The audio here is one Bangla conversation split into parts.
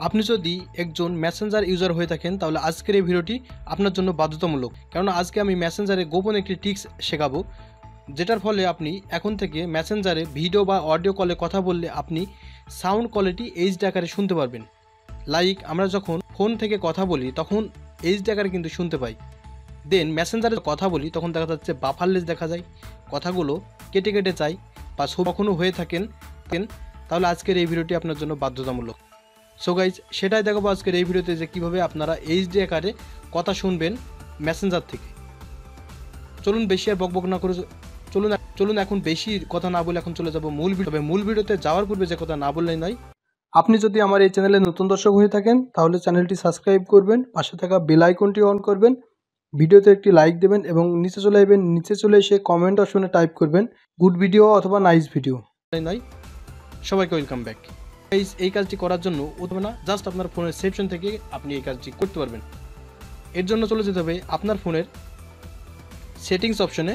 আপনি যদি একজন মেসেঞ্জার ইউজার হয়ে থাকেন তাহলে আজকের এই ভিডিওটি আপনার জন্য বাধ্যতামূলক, কারণ আজকে আমি মেসেঞ্জারে গোপন একটি টিপস শেখাবো, যেটার ফলে আপনি এখন থেকে মেসেঞ্জারে ভিডিও বা অডিও কলে কথা বললে আপনি সাউন্ড কোয়ালিটি এইচডি আকারে শুনতে পারবেন। লাইক আমরা যখন ফোন থেকে কথা বলি তখন এইচডি আকারে কিন্তু শুনতে পাই। দেন মেসেঞ্জারে কথা বলি তখন দেখা যাচ্ছে বাফারলেস দেখা যায়, কথাগুলো কেটে কেটে যায় বা কখনো হয়ে থাকেন, তাহলে আজকের এই ভিডিওটি আপনার জন্য বাধ্যতামূলক। সো গাইজ সেটাই দেখাবো আজকের এই ভিডিওতে, যে কীভাবে আপনারা এইচডি আকারে কথা শুনবেন মেসেঞ্জার থেকে। চলুন বেশি আর বকবক না করে চলুন এখন বেশি কথা না বলে এখন চলে যাব মূল ভিডিওতে যাওয়ার পূর্বে যে কথা না বললেই নয়, আপনি যদি আমার এই চ্যানেলে নতুন দর্শক হয়ে থাকেন তাহলে চ্যানেলটি সাবস্ক্রাইব করবেন, পাশে থাকা বেল আইকনটি অন করবেন, ভিডিওতে একটি লাইক দেবেন এবং নিচে চলে এসে কমেন্ট অপশনে টাইপ করবেন গুড ভিডিও অথবা নাইস ভিডিও। নয় সবাইকে ওয়েলকাম ব্যাক। এই কাজটি করার জন্য অথবা না জাস্ট আপনার ফোনের সেকশন থেকে আপনি এই কাজটি করতে পারবেন। এর জন্য চলে যেতে হবে আপনার ফোনের সেটিংস অপশনে।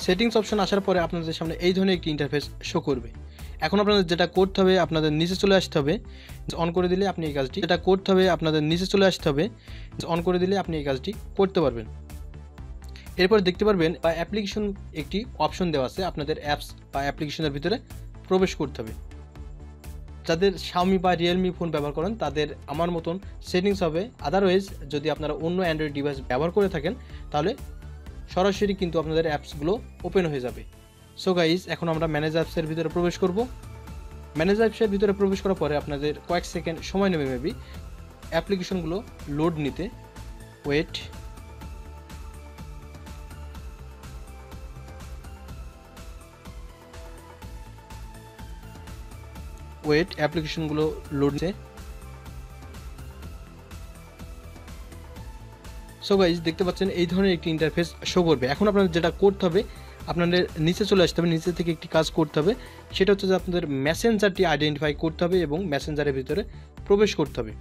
সেটিংস অপশন আসার পরে আপনাদের সামনে এই ধরনের একটি ইন্টারফেস শো করবে। এখন আপনাদের যেটা করতে হবে, আপনাদের নিচে চলে আসতে হবে, অন করে দিলে আপনি এই কাজটি অন করে দিলে আপনি এই কাজটি করতে পারবেন। এরপর দেখতে পারবেন বা অ্যাপ্লিকেশন একটি অপশন দেওয়া আছে, আপনাদের অ্যাপস বা অ্যাপ্লিকেশনের ভিতরে প্রবেশ করতে হবে। যাদের Xiaomi বা Realme ফোন ব্যবহার করেন তাদের আমার মতন সেটিংস হবে, আদারওয়াইজ যদি আপনারা অন্য অ্যান্ড্রয়েড ডিভাইস ব্যবহার করে থাকেন তাহলে সরাসরি কিন্তু আপনাদের অ্যাপসগুলো ওপেন হয়ে যাবে। সো গাইজ এখন আমরা ম্যানেজ অ্যাপসের ভিতরে প্রবেশ করব। ম্যানেজ অ্যাপসের ভিতরে প্রবেশ করার পরে আপনাদের কয়েক সেকেন্ড সময় নেবে মেবি অ্যাপ্লিকেশনগুলো লোড নিতে। ওয়েট অ্যাপ্লিকেশনগুলো লোড নিতে। সো গাইজ দেখতে পাচ্ছেন এই ধরনের একটি ইন্টারফেস শো করবে। এখন আপনাদের যেটা করতে হবে, আপনাদের নিচে চলে আসতে হবে, নিচে থেকে একটি কাজ করতে হবে, সেটা হচ্ছে যে আপনাদের মেসেঞ্জারটি আইডেন্টিফাই করতে হবে এবং মেসেঞ্জারের ভিতরে প্রবেশ করতে হবে।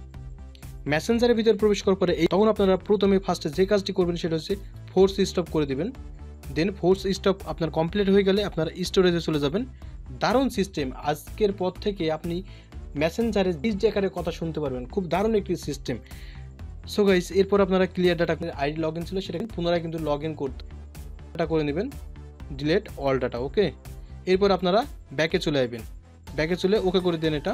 মেসেঞ্জারের ভিতরে প্রবেশ করার পরে তখন আপনারা প্রথমে ফার্স্টে যে কাজটি করবেন সেটা হচ্ছে ফোর্স স্টপ করে দেবেন। দেন ফোর্স স্টপ আপনার কমপ্লিট হয়ে গেলে আপনারা স্টোরেজে চলে যাবেন। দারুণ সিস্টেম, আজকের পর থেকে আপনি মেসেঞ্জারে এইচডি আকারে কথা শুনতে পারবেন, খুব দারুণ একটি সিস্টেম। সো গাইস এরপর আপনারা ক্লিয়ার ডাটা, আপনার আইডি লগ ইন ছিল সেটা পুনরায় কিন্তু লগ ইন করে নেবেন, ডিলেট অল ডাটা। ওকে, এরপর আপনারা ব্যাকে চলে আসবেন, ব্যাকে চলে ওকে করে দেন এটা।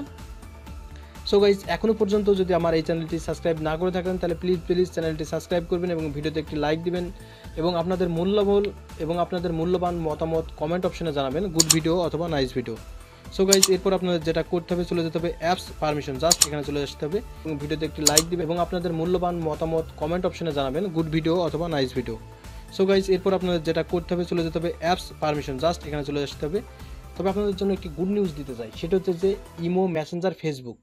সো গাইস এখনও পর্যন্ত যদি আমার এই চ্যানেলটি সাবস্ক্রাইব না করে থাকেন তাহলে প্লিজ চ্যানেলটি সাবস্ক্রাইব করবেন এবং ভিডিওতে একটি লাইক দিবেন এবং আপনাদের মূল্যবান মতামত কমেন্ট অপশনে জানাবেন গুড ভিডিও অথবা নাইস ভিডিও। সো গাইজ এরপর আপনাদের যেটা করতে হবে, চলে যেতে হবে অ্যাপস পারমিশন, জাস্ট এখানে চলে আসতে হবে এবং ভিডিওতে একটি লাইক দিবে এবং আপনাদের মূল্যবান মতামত কমেন্ট অপশনে জানাবেন গুড ভিডিও অথবা নাইস ভিডিও। সো গাইজ এরপর আপনাদের যেটা করতে হবে, চলে যেতে হবে অ্যাপস পারমিশন, জাস্ট এখানে চলে আসতে হবে। তবে আপনাদের জন্য একটি গুড নিউজ দিতে চাই, সেটা হচ্ছে যে ইমো, মেসেঞ্জার, ফেসবুক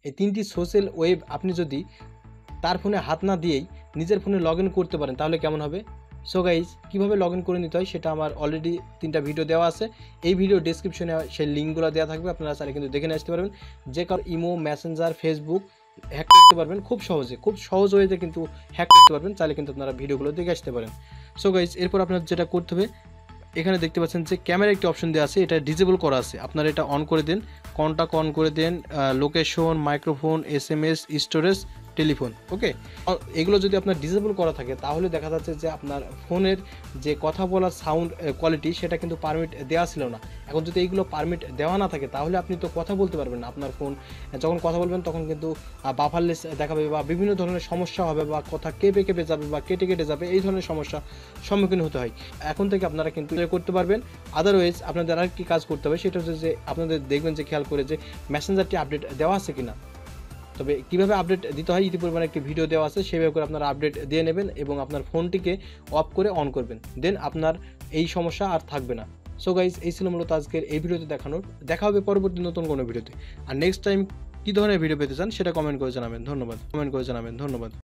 এই তিনটি সোশ্যাল ওয়েব আপনি যদি তার ফোনে হাত না দিয়েই নিজের ফোনে লগ ইন করতে পারেন তাহলে কেমন হবে। সো গাইজ কীভাবে লগ ইন করে নিতে হয় সেটা আমার অলরেডি 3টা ভিডিও দেওয়া আছে, এই ভিডিও ডেসক্রিপশনে সেই লিঙ্কগুলো দেওয়া থাকবে, আপনারা চাইলে কিন্তু দেখে নিয়ে আসতে পারবেন। যে কারো ইমো, মেসেঞ্জার, ফেসবুক হ্যাক করতে পারবেন খুব সহজ ওয়েতে কিন্তু হ্যাক করতে পারবেন, চাইলে কিন্তু আপনারা ভিডিওগুলো দেখে আসতে পারেন। সো গাইজ এরপর আপনার যেটা করতে হবে, এখানে দেখতে পাচ্ছেন যে ক্যামেরা একটি অপশন দেওয়া আছে, এটা ডিসেবল করা আছে, আপনারা এটা অন করে দেন, কন্টাক্ট অন করে দেন, location, microphone, SMS, storage, telephone. Okay, এগুলো যদি আপনার ডিসেবল করা থাকে তাহলে দেখা যাচ্ছে যে আপনার ফোনের যে কথা বলার সাউন্ড কোয়ালিটি সেটা কিন্তু পারমিট দেওয়া ছিল না। এখন যদি এইগুলো পারমিট দেওয়া না থাকে তাহলে আপনি তো কথা বলতে পারবেন না, আপনার ফোন যখন কথা বলবেন তখন কিন্তু বাফারলেস দেখাবে বা বিভিন্ন ধরনের সমস্যা হবে বা কথা কেঁপে যাবে বা কেটে যাবে, এই ধরনের সমস্যার সম্মুখীন হতে হয়। এখন থেকে আপনারা কিন্তু করতে পারবেন। আদারওয়াইজ আপনাদের আর কি কাজ করতে হবে সেটা হচ্ছে যে আপনাদের দেখবেন যে খেয়াল করে যে মেসেঞ্জারটি আপডেট দেওয়া আছে কিনা। তবে কীভাবে আপডেট দিতে হয় ইতিপূর্বে একটি ভিডিও দেওয়া আছে, সেভাবে করে আপনারা আপডেট দিয়ে নেবেন এবং আপনার ফোনটিকে অফ করে অন করবেন, দেন আপনার এই সমস্যা আর থাকবে না। সো গাইজ এই ছিল মূলত আজকের এই ভিডিওতে দেখানোর। দেখা হবে পরবর্তী নতুন কোনো ভিডিওতে। আর নেক্সট টাইম কী ধরনের ভিডিও পেতে চান সেটা কমেন্ট করে জানাবেন। ধন্যবাদ।